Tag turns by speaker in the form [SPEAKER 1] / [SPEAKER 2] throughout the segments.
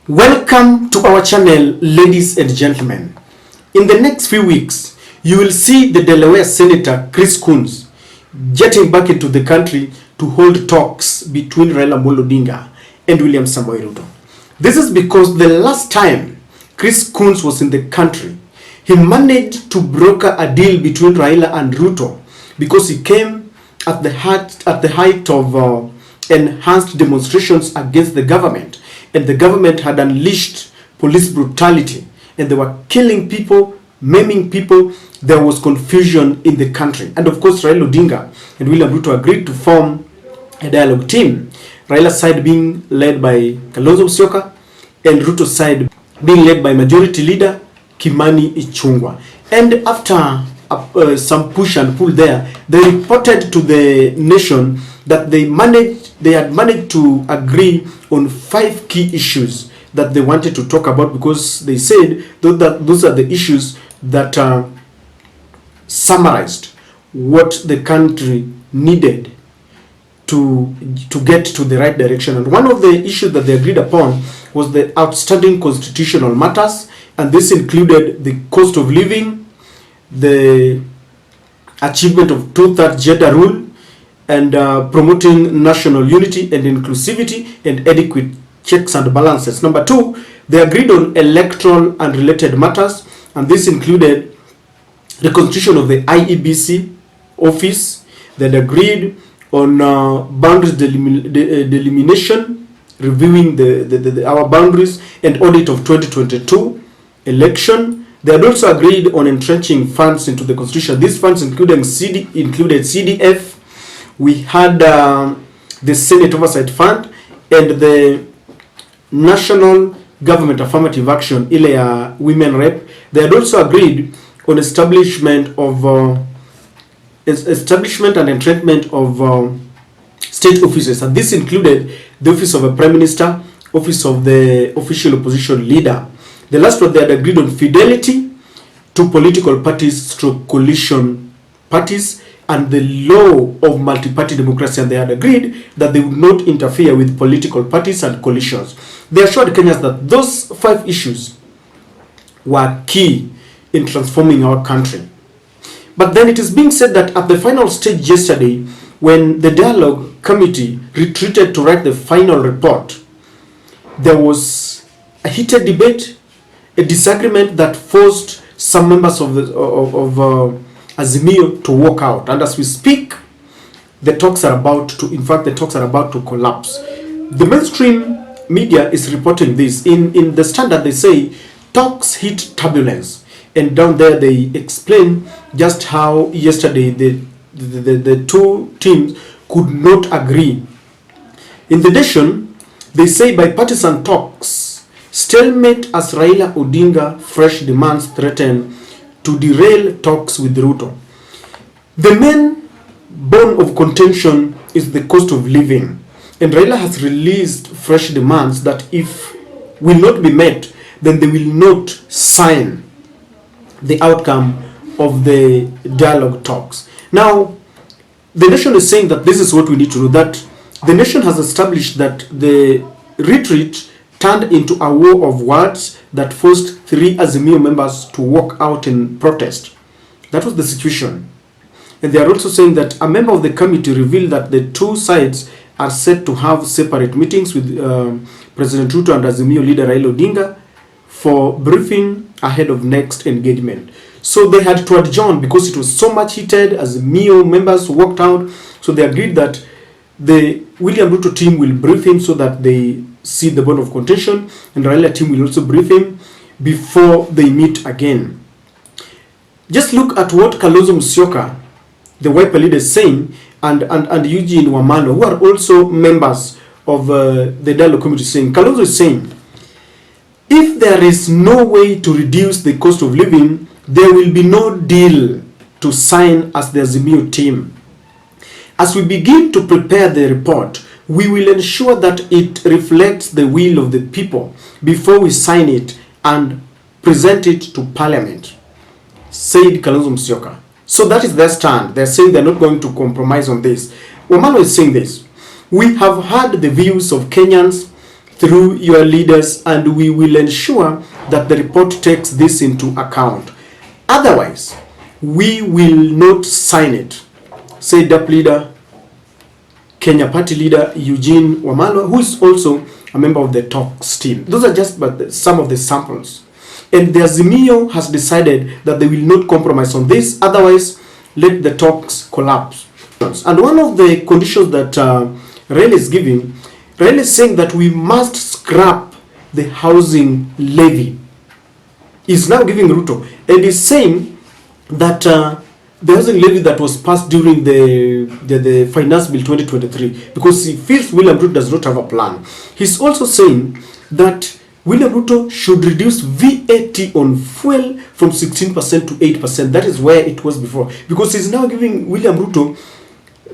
[SPEAKER 1] Welcome to our channel, ladies and gentlemen. In the next few weeks, you will see the Delaware Senator Chris Coons jetting back into the country to hold talks between Raila Odinga and William Samoei Ruto. This is because the last time Chris Coons was in the country, he managed to broker a deal between Raila and Ruto because he came at the height of enhanced demonstrations against the government. And the government had unleashed police brutality, and they were killing people, maiming people. There was confusion in the country. And of course, Raila Odinga and William Ruto agreed to form a dialogue team. Raila's side being led by Kalonzo Musyoka, and Ruto's side being led by Majority Leader Kimani Ichung'wah. And after some push and pull there, they reported to the nation that they had managed to agree on 5 key issues that they wanted to talk about, because they said that those are the issues that summarized what the country needed to get to the right direction. And one of the issues that they agreed upon was the outstanding constitutional matters, and this included the cost of living, the achievement of 2/3 gender rule, and promoting national unity and inclusivity and adequate checks and balances. Number 2, they agreed on electoral and related matters, and this included the constitution of the IEBC office. They had agreed on boundaries delimitation, reviewing our boundaries, and audit of 2022 election. They had also agreed on entrenching funds into the constitution. These funds included CDF. We had the Senate Oversight Fund and the National Government Affirmative Action, ILEA Women Rep. They had also agreed on establishment and entrenchment of state offices, and this included the office of a Prime Minister, office of the official opposition leader. The last one, they had agreed on fidelity to political parties stroke coalition parties, and the law of multi-party democracy, and they had agreed that they would not interfere with political parties and coalitions. They assured Kenyans that those 5 issues were key in transforming our country. But then it is being said that at the final stage yesterday, when the dialogue committee retreated to write the final report, there was a heated debate, a disagreement that forced some members of Azimio to walk out, and as we speak, the talks are about to collapse. The mainstream media is reporting this. In the Standard, they say talks hit turbulence, and down there they explain just how yesterday the two teams could not agree. In the Nation, they say bipartisan talks stalemate as Raila Odinga fresh demands threaten to derail talks with Ruto. The main bone of contention is the cost of living, and Raila has released fresh demands that if will not be met, then they will not sign the outcome of the dialogue talks. Now, the Nation is saying that this is what we need to do, that the Nation has established that the retreat turned into a war of words that forced 3 Azimio members to walk out in protest. That was the situation. And they are also saying that a member of the committee revealed that the 2 sides are set to have separate meetings with President Ruto and Azimio leader Raila Odinga for briefing ahead of next engagement. So they had to adjourn because it was so much heated. Azimio members walked out, so they agreed that the William Ruto team will brief him so that they see the bone of contention, and Raila team will also brief him before they meet again. Just look at what Kalonzo Musyoka, the Wiper leader, is saying, and Eugene Wamalo, who are also members of the dialogue committee, saying, Kalonzo is saying, if there is no way to reduce the cost of living, there will be no deal to sign as the Azimio team. As we begin to prepare the report, we will ensure that it reflects the will of the people before we sign it and present it to Parliament, said Kalonzo Musyoka. So that is their stand. They're saying they're not going to compromise on this. Wamalo is saying this. We have heard the views of Kenyans through your leaders, and we will ensure that the report takes this into account. Otherwise, we will not sign it, said DAP leader, Kenya Party leader Eugene Wamalwa, who is also a member of the talks team. Those are just but some of the samples. And the Azimio has decided that they will not compromise on this, otherwise let the talks collapse. And one of the conditions that Raila is giving, Raila is saying that we must scrap the housing levy. He's now giving Ruto, and he's saying that the housing levy that was passed during the Finance Bill 2023, because he feels William Ruto does not have a plan. He's also saying that William Ruto should reduce VAT on fuel from 16% to 8%. That is where it was before, because he's now giving William Ruto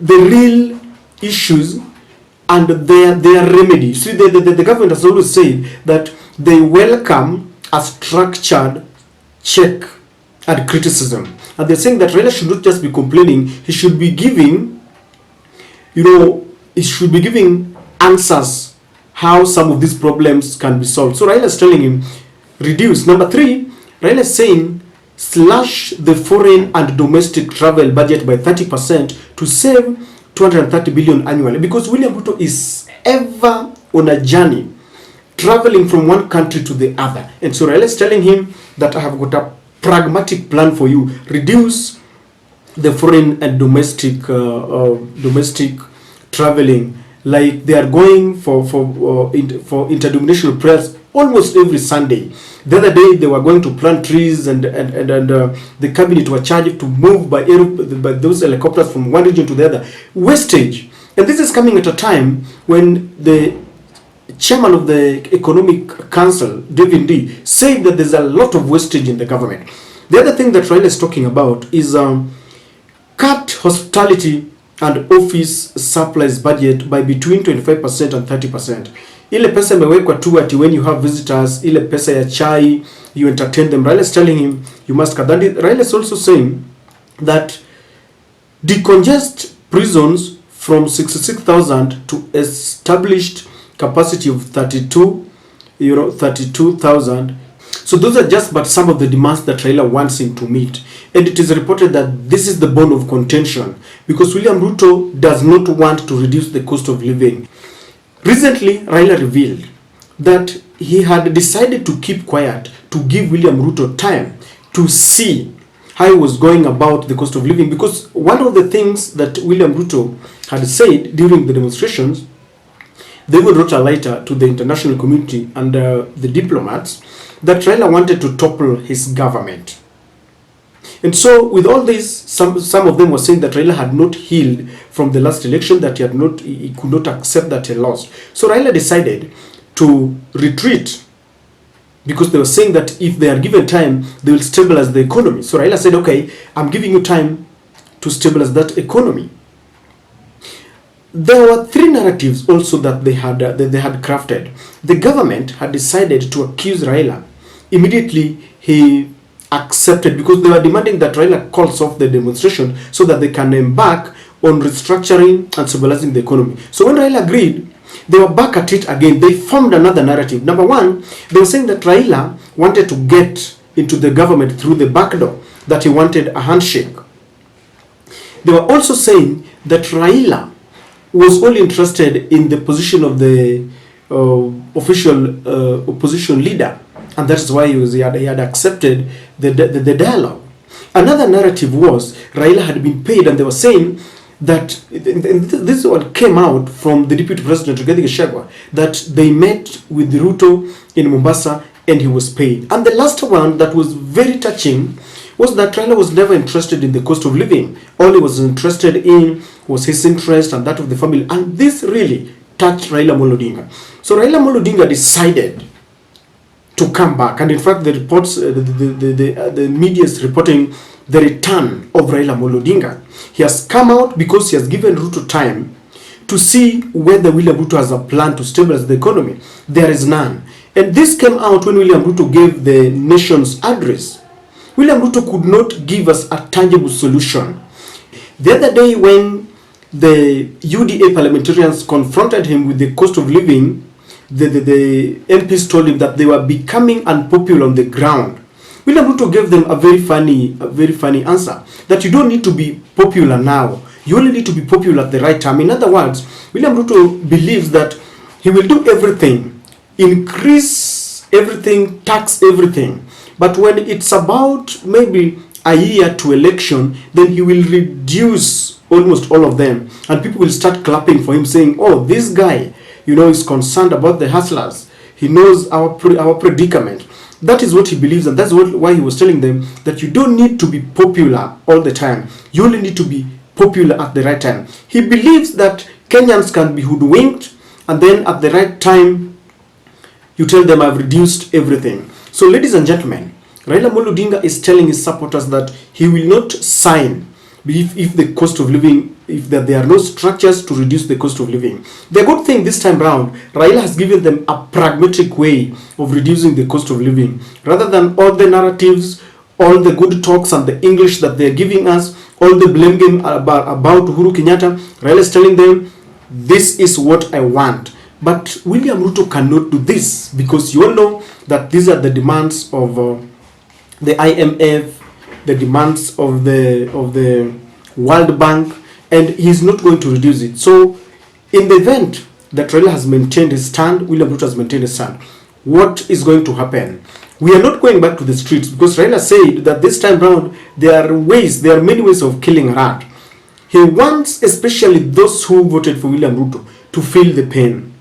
[SPEAKER 1] the real issues and their remedy. See, the government has always said that they welcome a structured check and criticism. And they're saying that Raila should not just be complaining, he should be giving, he should be giving answers how some of these problems can be solved. So Raila is telling him, reduce. Number 3, Raila is saying, slash the foreign and domestic travel budget by 30% to save 230 billion annually, because William Ruto is ever on a journey traveling from one country to the other. And so Raila is telling him that I have got a pragmatic plan for you. Reduce the foreign and domestic traveling, like they are going for interdenominational prayers almost every Sunday. The other day they were going to plant trees, and the cabinet were charged to move by those helicopters from one region to the other. Wastage. And this is coming at a time when the chairman of the Economic Council, David D, said that there's a lot of wastage in the government. The other thing that Raila is talking about is cut hospitality and office supplies budget by between 25% and 30%. Ile pesa imewekwa tu ati when you have visitors, ile pesa ya chai, you entertain them. Raila is telling him you must cut that. Raila is also saying that decongest prisons from 66,000 to established capacity of 32,000. So those are just but some of the demands that Raila wants him to meet. And it is reported that this is the bone of contention, because William Ruto does not want to reduce the cost of living. Recently, Raila revealed that he had decided to keep quiet to give William Ruto time to see how he was going about the cost of living, because one of the things that William Ruto had said during the demonstrations, they even wrote a letter to the international community and the diplomats that Raila wanted to topple his government. And so with all this, some of them were saying that Raila had not healed from the last election, that he could not accept that he lost. So Raila decided to retreat, because they were saying that if they are given time, they will stabilize the economy. So Raila said, okay, I'm giving you time to stabilize that economy. There were 3 narratives also that they had crafted. The government had decided to accuse Raila. Immediately he accepted, because they were demanding that Raila calls off the demonstration so that they can embark on restructuring and stabilizing the economy. So when Raila agreed, they were back at it again. They formed another narrative. Number 1, they were saying that Raila wanted to get into the government through the back door, that he wanted a handshake. They were also saying that Raila was only interested in the position of the official opposition leader, and that's why he had accepted the dialogue. Another narrative was Raila had been paid, and they were saying that, this one came out from the Deputy President Rigathi Gachagua, that they met with Ruto in Mombasa and he was paid. And the last one that was very touching was that Raila was never interested in the cost of living. All he was interested in was his interest and that of the family. And this really touched Raila Odinga. So Raila Odinga decided to come back. And in fact, the reports, the media is reporting the return of Raila Odinga. He has come out because he has given Ruto time to see whether William Ruto has a plan to stabilize the economy. There is none. And this came out when William Ruto gave the nation's address. William Ruto could not give us a tangible solution. The other day when the UDA parliamentarians confronted him with the cost of living the MPs told him that they were becoming unpopular on the ground, William Ruto gave them a very funny answer, that you don't need to be popular now. You only need to be popular at the right time. In other words, William Ruto believes that he will do everything, increase everything, tax everything. But when it's about maybe a year to election, then he will reduce almost all of them. And people will start clapping for him, saying, oh, this guy, is concerned about the hustlers. He knows our predicament. That is what he believes, and that's why he was telling them that you don't need to be popular all the time. You only need to be popular at the right time. He believes that Kenyans can be hoodwinked, and then at the right time, you tell them I've reduced everything. So, ladies and gentlemen, Raila Odinga is telling his supporters that he will not sign if the cost of living, if there are no structures to reduce the cost of living. The good thing this time round, Raila has given them a pragmatic way of reducing the cost of living. Rather than all the narratives, all the good talks and the English that they're giving us, all the blame game about Uhuru Kenyatta, Raila is telling them, this is what I want. But William Ruto cannot do this, because you all know that these are the demands of the IMF, the demands of the World Bank, and he's not going to reduce it. So, in the event that Raila has maintained his stand, William Ruto has maintained his stand, what is going to happen? We are not going back to the streets, because Raila said that this time round there are many ways of killing a rat. He wants especially those who voted for William Ruto to feel the pain.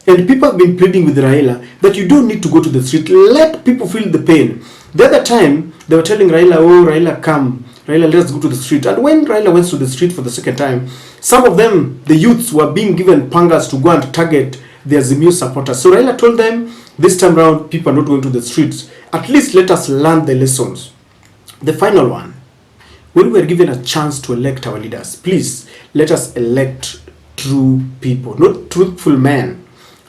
[SPEAKER 1] And people have been pleading with Raila that you don't need to go to the street. Let people feel the pain. The other time, they were telling Raila, oh, Raila, come. Raila, let's go to the street. And when Raila went to the street for the second time, some of them, the youths, were being given pangas to go and target the Azimio supporters. So Raila told them, this time around, people are not going to the streets. At least let us learn the lessons. The final one. When we are given a chance to elect our leaders, please let us elect true people, not truthful men.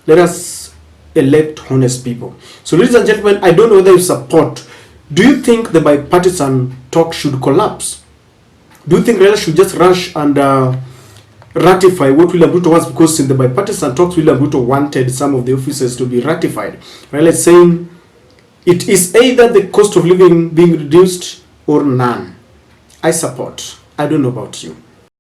[SPEAKER 1] Let us elect honest people. So, ladies and gentlemen, I don't know whether you support. Do you think the bipartisan talk should collapse? Do you think Raila should just rush and ratify what William Ruto wants? Because in the bipartisan talks, William Ruto wanted some of the offices to be ratified. Raila is saying it is either the cost of living being reduced or none. I support. I don't know about you.